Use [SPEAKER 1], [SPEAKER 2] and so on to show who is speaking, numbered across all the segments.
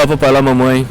[SPEAKER 1] Olá papai, olá mamãe.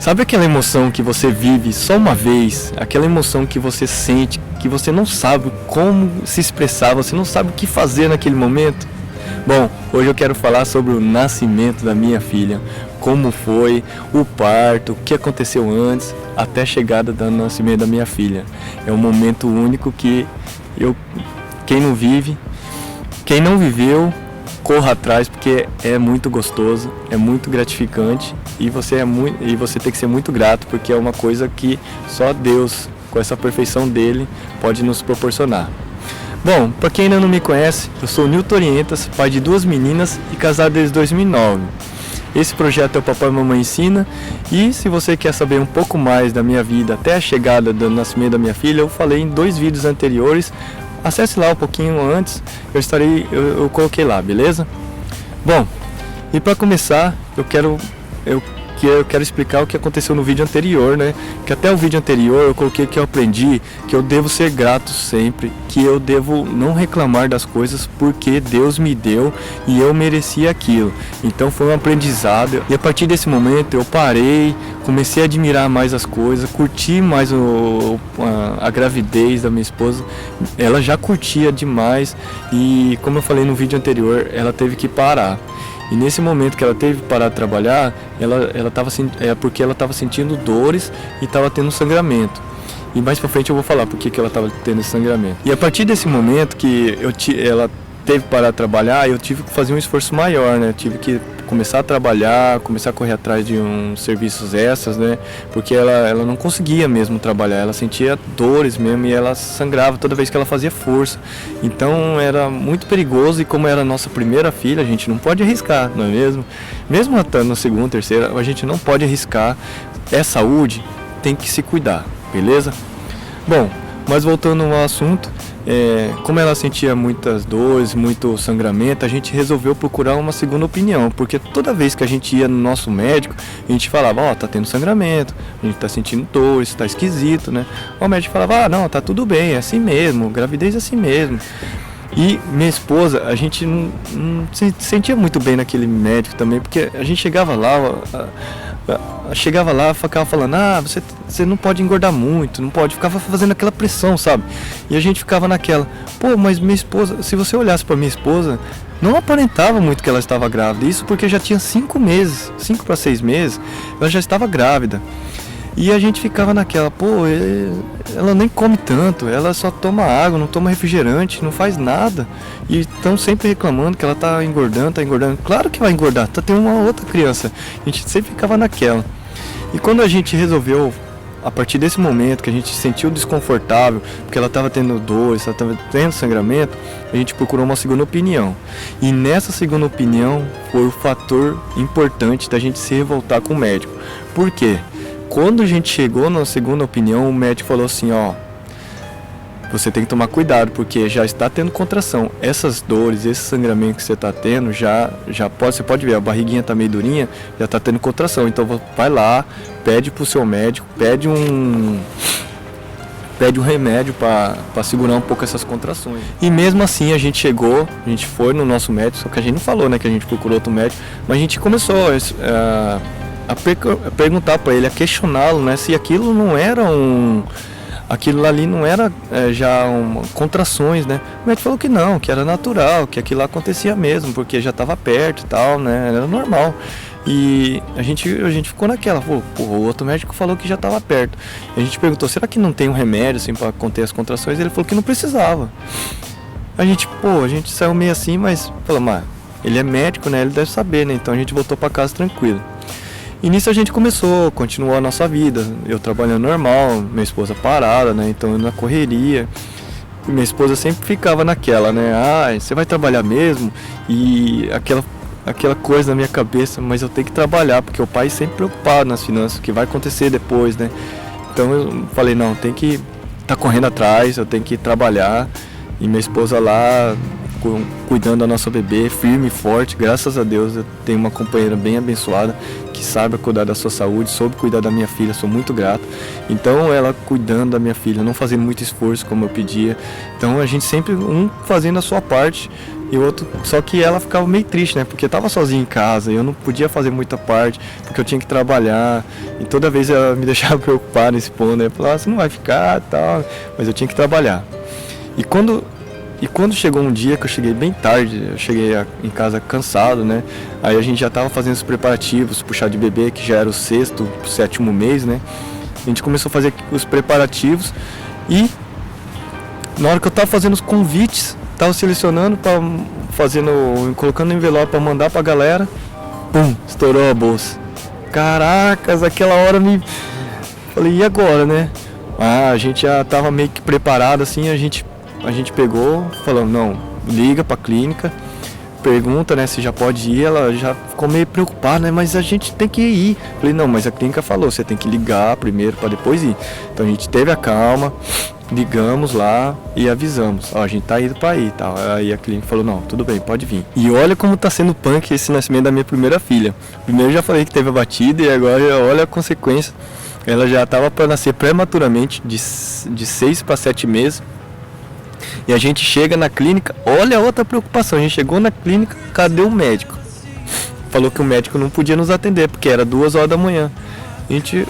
[SPEAKER 1] Sabe aquela emoção que você vive só uma vez? Aquela emoção que você sente, que você não sabe como se expressar, você não sabe o que fazer naquele momento? Bom, hoje eu quero falar sobre o nascimento da minha filha. Como foi o parto, o que aconteceu antes, até a chegada do nascimento da minha filha. É um momento único que quem não vive, quem não viveu, corra atrás, porque é muito gostoso, é muito gratificante e você tem que ser muito grato, porque é uma coisa que só Deus, com essa perfeição dele, pode nos proporcionar. Bom, para quem ainda não me conhece, eu sou o Nilton Orientas, pai de 2 meninas e casado desde 2009. Esse projeto é o Papai e Mamãe Ensina, e se você quer saber um pouco mais da minha vida até a chegada do nascimento da minha filha, eu falei em 2 vídeos anteriores. Acesse lá um pouquinho antes, eu coloquei lá, beleza? Bom, e para começar, eu quero explicar o que aconteceu no vídeo anterior, né? Que até o vídeo anterior eu coloquei que eu aprendi que eu devo ser grato sempre, que eu devo não reclamar das coisas porque Deus me deu e eu merecia aquilo. Então foi um aprendizado e a partir desse momento eu parei, comecei a admirar mais as coisas, curti mais a gravidez da minha esposa. Ela já curtia demais e, como eu falei no vídeo anterior, ela teve que parar. E nesse momento que ela teve que parar de trabalhar, porque ela estava sentindo dores e estava tendo sangramento. E mais pra frente eu vou falar porque que ela estava tendo esse sangramento. E a partir desse momento que ela teve que parar de trabalhar, eu tive que fazer um esforço maior, né? Eu tive que começar a trabalhar, começar a correr atrás de uns serviços extras, né? Porque ela não conseguia mesmo trabalhar, ela sentia dores mesmo e ela sangrava toda vez que ela fazia força. Então era muito perigoso e como era a nossa primeira filha, a gente não pode arriscar, não é mesmo? Mesmo estando na segunda, terceira, a gente não pode arriscar. É saúde, tem que se cuidar, beleza? Bom, mas voltando ao assunto, como ela sentia muitas dores, muito sangramento, a gente resolveu procurar uma segunda opinião, porque toda vez que a gente ia no nosso médico, a gente falava, tá tendo sangramento, a gente tá sentindo dores, tá esquisito, né? O médico falava, não, tá tudo bem, é assim mesmo, gravidez é assim mesmo. E minha esposa, a gente não se sentia muito bem naquele médico também, porque a gente chegava lá, ficava falando, você não pode engordar muito, não pode, ficava fazendo aquela pressão, sabe? E a gente ficava naquela, mas minha esposa, se você olhasse para minha esposa, não aparentava muito que ela estava grávida, isso porque já tinha 5 para 6 meses, ela já estava grávida. E a gente ficava naquela, ela nem come tanto, ela só toma água, não toma refrigerante, não faz nada. E estão sempre reclamando que ela tá engordando. Claro que vai engordar, tá tendo uma outra criança. A gente sempre ficava naquela. E quando a gente resolveu, a partir desse momento que a gente se sentiu desconfortável, porque ela estava tendo dores, ela estava tendo sangramento, a gente procurou uma segunda opinião. E nessa segunda opinião foi o fator importante da gente se revoltar com o médico. Por quê? Quando a gente chegou na segunda opinião, o médico falou assim, você tem que tomar cuidado, porque já está tendo contração. Essas dores, esse sangramento que você está tendo, você pode ver, a barriguinha está meio durinha, já está tendo contração. Então vai lá, pede para o seu médico, pede um remédio para segurar um pouco essas contrações. E mesmo assim a gente foi no nosso médico, só que a gente não falou, né, que a gente procurou outro médico, mas a gente começou a perguntar para ele, a questioná-lo, né, se aquilo ali não era contrações, né? O médico falou que não, que era natural, que aquilo lá acontecia mesmo, porque já estava perto e tal, né? Era normal. E a gente ficou naquela, o outro médico falou que já estava perto. A gente perguntou, será que não tem um remédio assim para conter as contrações? Ele falou que não precisava. A gente saiu meio assim, mas falou, ele é médico, né? Ele deve saber, né? Então a gente voltou para casa tranquilo. E nisso a gente continuou a nossa vida, eu trabalhando normal, minha esposa parada, né, então eu na correria, e minha esposa sempre ficava naquela, né, você vai trabalhar mesmo? E aquela coisa na minha cabeça, mas eu tenho que trabalhar, porque o pai sempre preocupado nas finanças, o que vai acontecer depois, né, então eu falei, não, tem que estar correndo atrás, eu tenho que trabalhar, e minha esposa lá, cuidando da nossa bebê, firme e forte, graças a Deus eu tenho uma companheira bem abençoada que saiba cuidar da sua saúde, soube cuidar da minha filha, sou muito grato. Então ela cuidando da minha filha, não fazendo muito esforço como eu pedia. Então a gente sempre um fazendo a sua parte e o outro, só que ela ficava meio triste, né? Porque eu tava sozinha em casa, eu não podia fazer muita parte, porque eu tinha que trabalhar. E toda vez ela me deixava preocupar nesse ponto, né? Falava, você não vai ficar, tal, mas eu tinha que trabalhar. E quando chegou um dia que eu cheguei bem tarde, eu cheguei em casa cansado, né? Aí a gente já estava fazendo os preparativos, puxar de bebê, que já era o 6º, 7º mês, né? A gente começou a fazer os preparativos e na hora que eu estava fazendo os convites, estava selecionando, colocando no envelope para mandar para a galera, pum, estourou a bolsa. Caracas, aquela hora falei, e agora, né? A gente já estava meio que preparado assim, a gente pegou, falou, não, liga pra clínica, pergunta, né, se já pode ir. Ela já ficou meio preocupada, né, mas a gente tem que ir. Falei, não, mas a clínica falou, você tem que ligar primeiro para depois ir. Então a gente teve a calma, ligamos lá e avisamos, ó, a gente tá indo pra ir, tal. Aí a clínica falou, não, tudo bem, pode vir. E olha como tá sendo punk esse nascimento da minha primeira filha. Primeiro eu já falei que teve a batida e agora olha a consequência. Ela já estava para nascer prematuramente, de 6 para 7 meses. E a gente chega na clínica, olha a outra preocupação, a gente chegou na clínica, cadê o médico? Falou que o médico não podia nos atender, porque era 2 horas da manhã. A gente,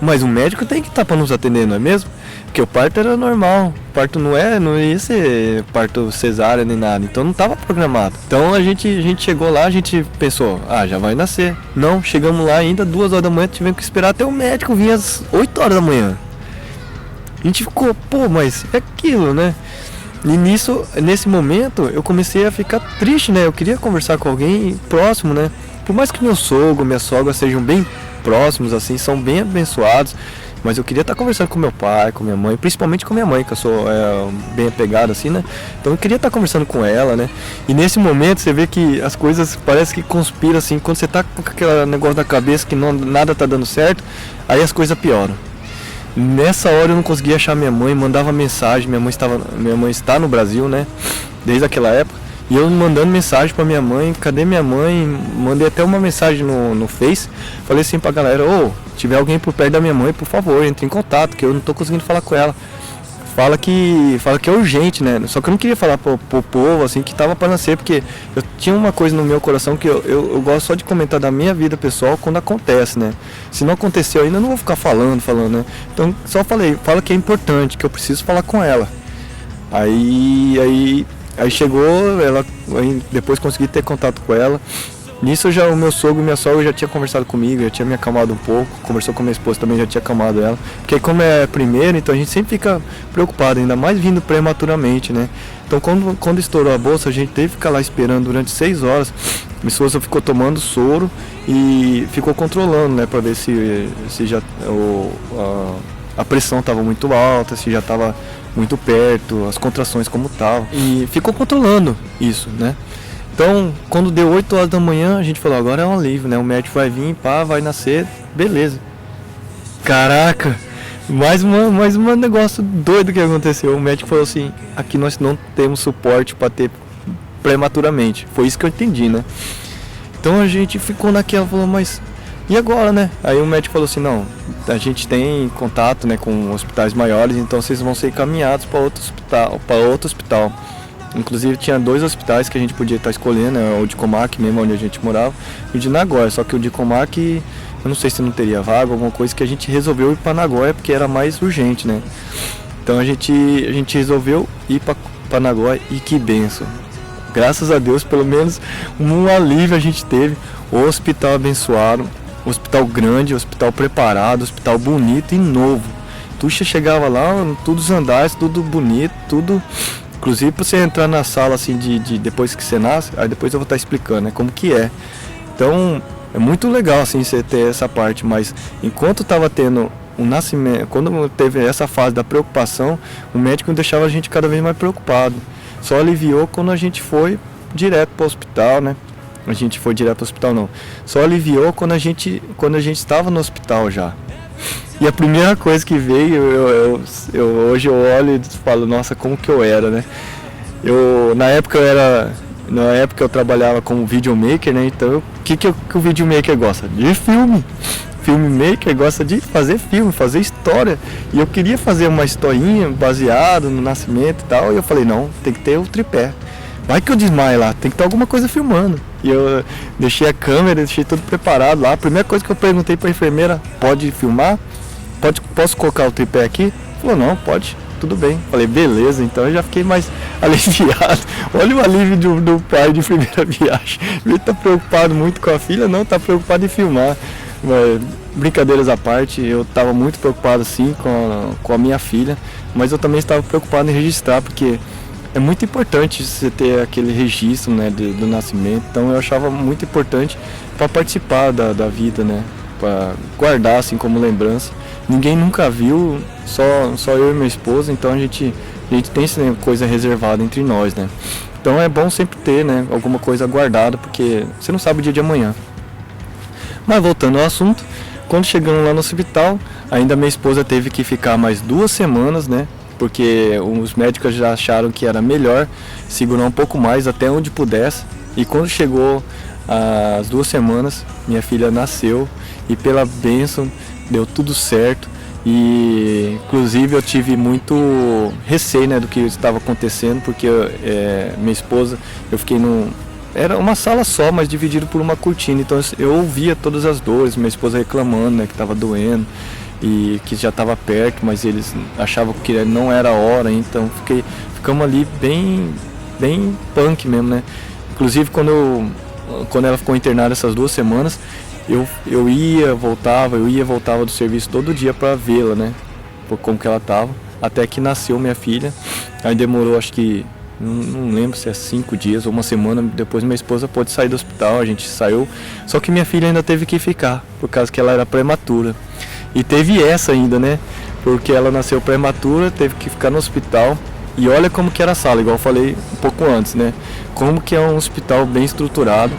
[SPEAKER 1] mas o médico tem que estar para nos atender, não é mesmo? Porque o parto era normal, o parto não ia ser parto cesárea nem nada, então não estava programado. Então a gente chegou lá, a gente pensou, já vai nascer. Não, chegamos lá ainda 2 horas da manhã, tivemos que esperar até o médico vir às 8 horas da manhã. A gente ficou, mas é aquilo, né? E nesse momento, eu comecei a ficar triste, né? Eu queria conversar com alguém próximo, né? Por mais que meu sogro, minha sogra sejam bem próximos, assim, são bem abençoados, mas eu queria estar conversando com meu pai, com minha mãe, principalmente com minha mãe, que eu sou bem apegado, assim, né? Então eu queria estar conversando com ela, né? E nesse momento, você vê que as coisas parece que conspiram, assim, quando você tá com aquele negócio na cabeça que nada tá dando certo, aí as coisas pioram. Nessa hora eu não conseguia achar minha mãe, mandava mensagem, minha mãe está no Brasil, né, desde aquela época, e eu mandando mensagem pra minha mãe, cadê minha mãe? Mandei até uma mensagem no Face, falei assim pra galera, tiver alguém por perto da minha mãe, por favor, entre em contato, que eu não tô conseguindo falar com ela. Fala que é urgente, né? Só que eu não queria falar pro povo, assim, que tava para nascer, porque eu tinha uma coisa no meu coração que eu gosto só de comentar da minha vida pessoal quando acontece, né? Se não aconteceu ainda, eu não vou ficar falando, né? Então, só fala que é importante, que eu preciso falar com ela. Aí chegou, aí depois consegui ter contato com ela. Nisso o meu sogro e minha sogra já tinha conversado comigo, já tinha me acalmado um pouco, conversou com minha esposa também, já tinha acalmado ela. Porque como é primeiro, então a gente sempre fica preocupado, ainda mais vindo prematuramente, né? Então quando estourou a bolsa, a gente teve que ficar lá esperando durante 6 horas. Minha esposa ficou tomando soro e ficou controlando, né? Pra ver se já a pressão estava muito alta, se já estava muito perto, as contrações como estavam. E ficou controlando isso, né? Então, quando deu 8 horas da manhã, a gente falou, agora é um alívio, né? O médico vai vir, vai nascer, beleza. Caraca, mais um negócio doido que aconteceu. O médico falou assim, aqui nós não temos suporte para ter prematuramente. Foi isso que eu entendi, né? Então a gente ficou naquela, falou, mas e agora, né? Aí o médico falou assim, não, a gente tem contato, né, com hospitais maiores, então vocês vão ser encaminhados para outro hospital. Inclusive tinha 2 hospitais que a gente podia estar escolhendo, né? O de Comac mesmo, onde a gente morava, e o de Nagoya, só que o de Comac, eu não sei se não teria vaga, alguma coisa, que a gente resolveu ir para Nagoya porque era mais urgente, né? Então a gente resolveu ir para Nagoya e que benção. Graças a Deus, pelo menos um alívio a gente teve. O hospital abençoado, hospital grande, hospital preparado, hospital bonito e novo. Tu chegava lá, todos os andares, tudo bonito, tudo. Inclusive para você entrar na sala assim de depois que você nasce, aí depois eu vou estar explicando, né, como que é. Então é muito legal assim você ter essa parte, mas enquanto estava tendo o nascimento, quando teve essa fase da preocupação, o médico deixava a gente cada vez mais preocupado. Só aliviou quando a gente foi direto para o hospital, né? A gente foi direto para o hospital não. Só aliviou quando a gente estava no hospital já. E a primeira coisa que veio, hoje eu olho e falo, nossa, como que eu era, né? Na época Na época eu trabalhava como videomaker, né? Então, o que o videomaker gosta? De filme. Filmmaker gosta de fazer filme, fazer história. E eu queria fazer uma historinha baseada no nascimento e tal. E eu falei, não, tem que ter o tripé. Vai que eu desmaio lá, tem que ter alguma coisa filmando. E eu deixei a câmera, deixei tudo preparado lá. A primeira coisa que eu perguntei para a enfermeira, pode filmar? Posso colocar o tripé aqui? Falou, não, pode, tudo bem. Falei, beleza, então eu já fiquei mais aliviado. Olha o alívio do pai de primeira viagem. Ele tá preocupado muito com a filha, não, tá preocupado em filmar. Mas, brincadeiras à parte, eu estava muito preocupado sim com a minha filha, mas eu também estava preocupado em registrar, porque é muito importante você ter aquele registro, né, do nascimento. Então eu achava muito importante para participar da vida, né, para guardar assim como lembrança. Ninguém nunca viu, só eu e minha esposa, então a gente tem essa coisa reservada entre nós, né. Então é bom sempre ter, né, alguma coisa guardada, porque você não sabe o dia de amanhã. Mas voltando ao assunto, quando chegamos lá no hospital, ainda minha esposa teve que ficar mais 2 semanas, né? Porque os médicos já acharam que era melhor segurar um pouco mais até onde pudesse. E quando chegou as 2 semanas, minha filha nasceu e pela bênção deu tudo certo. E inclusive eu tive muito receio, né, do que estava acontecendo, porque minha esposa, eu fiquei era uma sala só, mas dividido por uma cortina, então eu ouvia todas as dores, minha esposa reclamando, né, que estava doendo e que já estava perto, mas eles achavam que não era a hora, então ficamos ali bem punk mesmo, né. Inclusive quando ela ficou internada essas 2 semanas, eu ia, voltava do serviço todo dia para vê-la, né, por como que ela estava, até que nasceu minha filha. Aí demorou, acho que não lembro se é 5 dias ou 1 semana depois, minha esposa pôde sair do hospital, a gente saiu, só que minha filha ainda teve que ficar, por causa que ela era prematura. E teve essa ainda, né, porque ela nasceu prematura, teve que ficar no hospital. E olha como que era a sala, igual eu falei um pouco antes, né, como que é um hospital bem estruturado.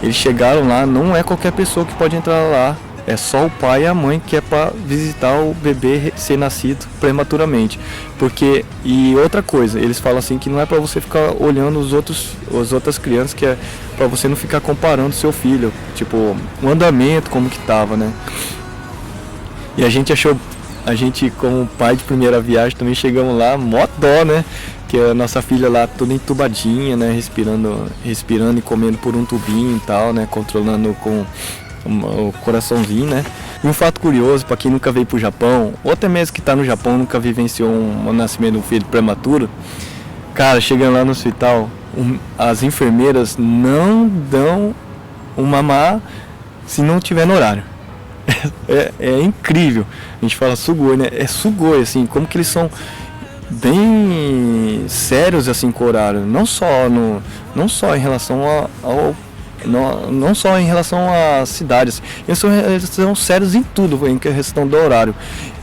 [SPEAKER 1] Eles chegaram lá, não é qualquer pessoa que pode entrar lá, é só o pai e a mãe que é para visitar o bebê ser nascido prematuramente. E outra coisa, eles falam assim que não é para você ficar olhando as outras crianças, que é para você não ficar comparando seu filho, tipo, o andamento, como que tava, né? E a gente como pai de primeira viagem também chegamos lá, mó dó, né? Que a nossa filha lá toda entubadinha, né? Respirando e comendo por um tubinho e tal, né? Controlando com o coraçãozinho, né? E um fato curioso, para quem nunca veio pro Japão, ou até mesmo que tá no Japão, nunca vivenciou um nascimento de um filho prematuro, cara, chegando lá no hospital, as enfermeiras não dão um mamar se não tiver no horário. É incrível. A gente fala sugoi, né? É sugoi, assim, como que eles são bem sérios assim com o horário, não só em relação não só em relação às cidades, eles são sérios em tudo, em questão do horário,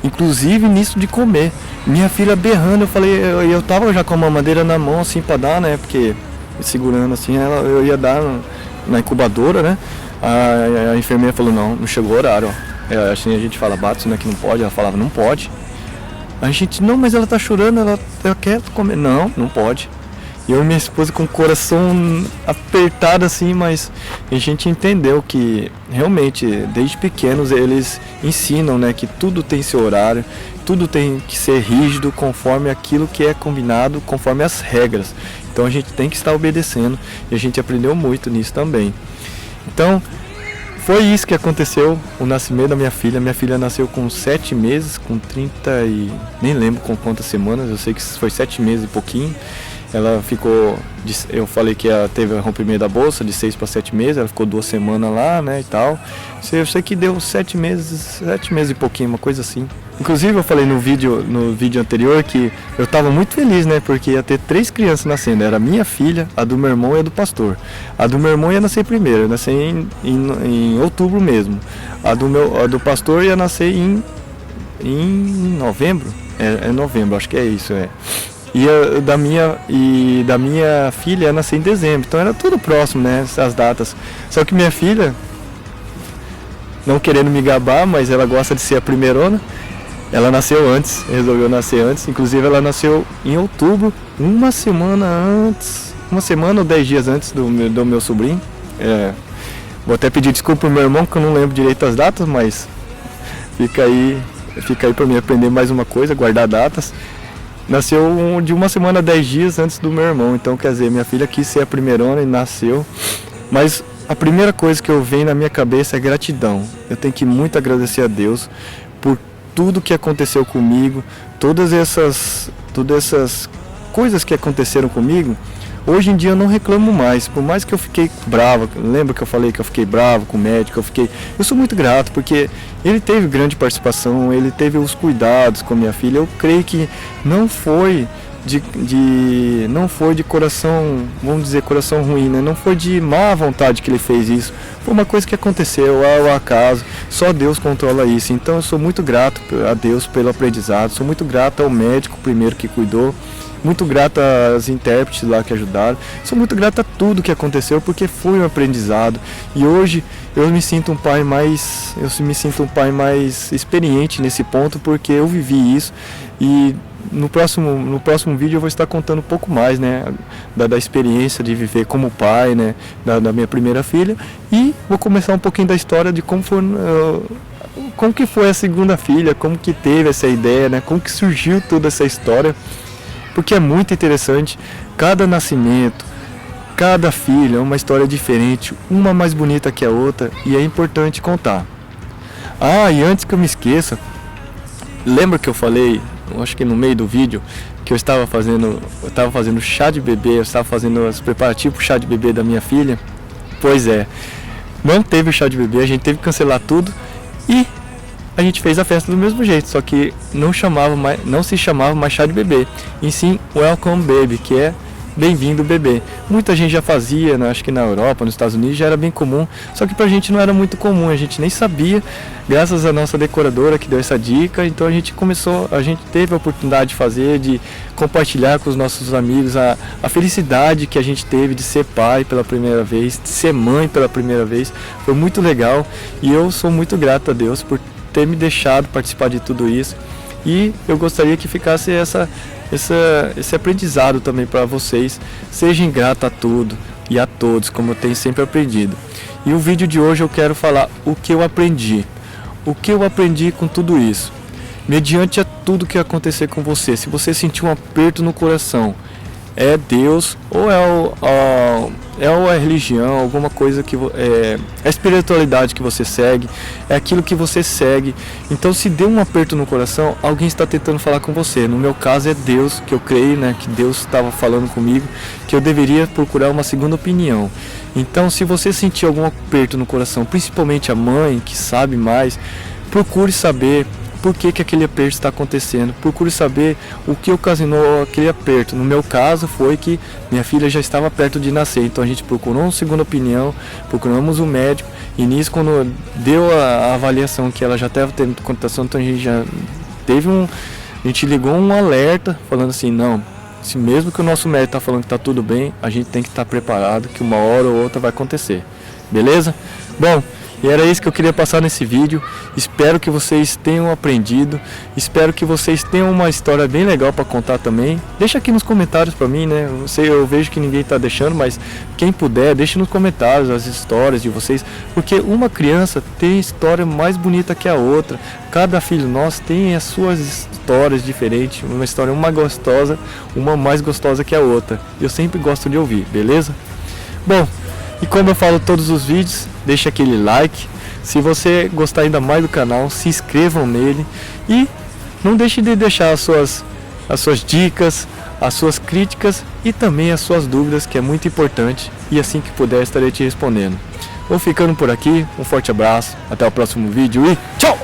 [SPEAKER 1] inclusive nisso de comer. Minha filha berrando, eu falei, eu tava já com a mamadeira na mão assim para dar, né, porque segurando assim, eu ia dar na incubadora, né. A enfermeira falou, não chegou o horário, ó. Assim a gente fala, Batsu, né, que não pode, ela falava, não pode. A gente, não, mas ela tá chorando, ela quer comer, não pode. E eu e minha esposa com o coração apertado assim, mas a gente entendeu que realmente desde pequenos eles ensinam, né, que tudo tem seu horário, tudo tem que ser rígido conforme aquilo que é combinado, conforme as regras. Então a gente tem que estar obedecendo e a gente aprendeu muito nisso também. Então foi isso que aconteceu, o nascimento da minha filha. Minha filha nasceu com 7 meses, com 30 e nem lembro com quantas semanas, eu sei que foi 7 meses e pouquinho. Ela ficou, eu falei que ela teve rompimento da bolsa de 6 para 7 meses, ela ficou 2 semanas lá, né, e tal. Eu sei que deu 7 meses e pouquinho, uma coisa assim. Inclusive eu falei no vídeo anterior que eu estava muito feliz, né, porque ia ter 3 crianças nascendo, era a minha filha, a do meu irmão e a do pastor. A do meu irmão ia nascer primeiro, ia nascer em outubro mesmo. A do pastor ia nascer em novembro, é novembro, acho que é isso, é. E da minha filha ia nascer em dezembro, então era tudo próximo, né, essas datas. Só que minha filha, não querendo me gabar, mas ela gosta de ser a primeirona, ela nasceu antes, resolveu nascer antes. Inclusive ela nasceu em outubro, 1 semana antes uma semana ou 10 dias antes do meu sobrinho. Vou até pedir desculpa pro meu irmão que eu não lembro direito as datas, mas fica aí para mim aprender mais uma coisa, guardar datas. Nasceu de uma semana a 10 dias antes do meu irmão, então quer dizer, minha filha quis ser a primeirona e nasceu. Mas a primeira coisa que eu venho na minha cabeça é gratidão. Eu tenho que muito agradecer a Deus por tudo que aconteceu comigo, todas essas coisas que aconteceram comigo. Hoje em dia eu não reclamo mais, por mais que eu fiquei bravo, lembra que eu falei que eu fiquei bravo com o médico, eu sou muito grato, porque ele teve grande participação, ele teve os cuidados com a minha filha. Eu creio que não foi de coração, vamos dizer, coração ruim, né? Não foi de má vontade que ele fez isso, foi uma coisa que aconteceu ao acaso, só Deus controla isso. Então eu sou muito grato a Deus pelo aprendizado, sou muito grato ao médico primeiro que cuidou, muito grato às intérpretes lá que ajudaram, sou muito grato a tudo que aconteceu, porque foi um aprendizado. E hoje eu me sinto um pai mais experiente nesse ponto, porque eu vivi isso. E no próximo vídeo eu vou estar contando um pouco mais, né, da experiência de viver como pai, né, da minha primeira filha, e vou começar um pouquinho da história de como que foi a segunda filha, como que teve essa ideia, né, como que surgiu toda essa história, porque é muito interessante. Cada nascimento, cada filha é uma história diferente, uma mais bonita que a outra, e é importante contar. E antes que eu me esqueça, lembra que eu falei, eu acho que no meio do vídeo, que eu estava fazendo chá de bebê, eu estava fazendo os preparativos para o chá de bebê da minha filha? Pois é, não teve o chá de bebê, a gente teve que cancelar tudo e a gente fez a festa do mesmo jeito, só que não se chamava mais chá de bebê, e sim Welcome Baby, que é bem-vindo bebê. Muita gente já fazia, né? Acho que na Europa, nos Estados Unidos já era bem comum, só que pra gente não era muito comum, a gente nem sabia, graças à nossa decoradora que deu essa dica. Então a gente teve a oportunidade de fazer, de compartilhar com os nossos amigos a felicidade que a gente teve de ser pai pela primeira vez, de ser mãe pela primeira vez. Foi muito legal e eu sou muito grato a Deus por ter me deixado participar de tudo isso, e eu gostaria que ficasse esse aprendizado também para vocês. Sejam gratos a tudo e a todos, como eu tenho sempre aprendido. E o vídeo de hoje eu quero falar o que eu aprendi com tudo isso, mediante a tudo que acontecer com você. Se você sentir um aperto no coração, é Deus ou é a religião, alguma coisa que a espiritualidade que você segue, é aquilo que você segue. Então, se deu um aperto no coração, alguém está tentando falar com você. No meu caso é Deus, que eu creio, né, que Deus estava falando comigo, que eu deveria procurar uma segunda opinião. Então, se você sentir algum aperto no coração, principalmente a mãe que sabe mais, procure saber por que aquele aperto está acontecendo, procure saber o que ocasionou aquele aperto. No meu caso foi que minha filha já estava perto de nascer, então a gente procurou uma segunda opinião, procuramos um médico, e nisso, quando deu a avaliação que ela já estava tendo contação, então a gente ligou um alerta falando assim: não, se mesmo que o nosso médico está falando que está tudo bem, a gente tem que estar preparado, que uma hora ou outra vai acontecer, beleza? Bom, e era isso que eu queria passar nesse vídeo. Espero que vocês tenham aprendido, espero que vocês tenham uma história bem legal para contar também. Deixa aqui nos comentários para mim, né? Eu vejo que ninguém está deixando, mas quem puder, deixe nos comentários as histórias de vocês, porque uma criança tem história mais bonita que a outra. Cada filho nosso tem as suas histórias diferentes, uma história gostosa, uma mais gostosa que a outra. Eu sempre gosto de ouvir, beleza? Bom, e como eu falo todos os vídeos, deixa aquele like. Se você gostar ainda mais do canal, se inscrevam nele. E não deixe de deixar as suas dicas, as suas críticas e também as suas dúvidas, que é muito importante. E assim que puder, estarei te respondendo. Vou ficando por aqui, um forte abraço, até o próximo vídeo e tchau!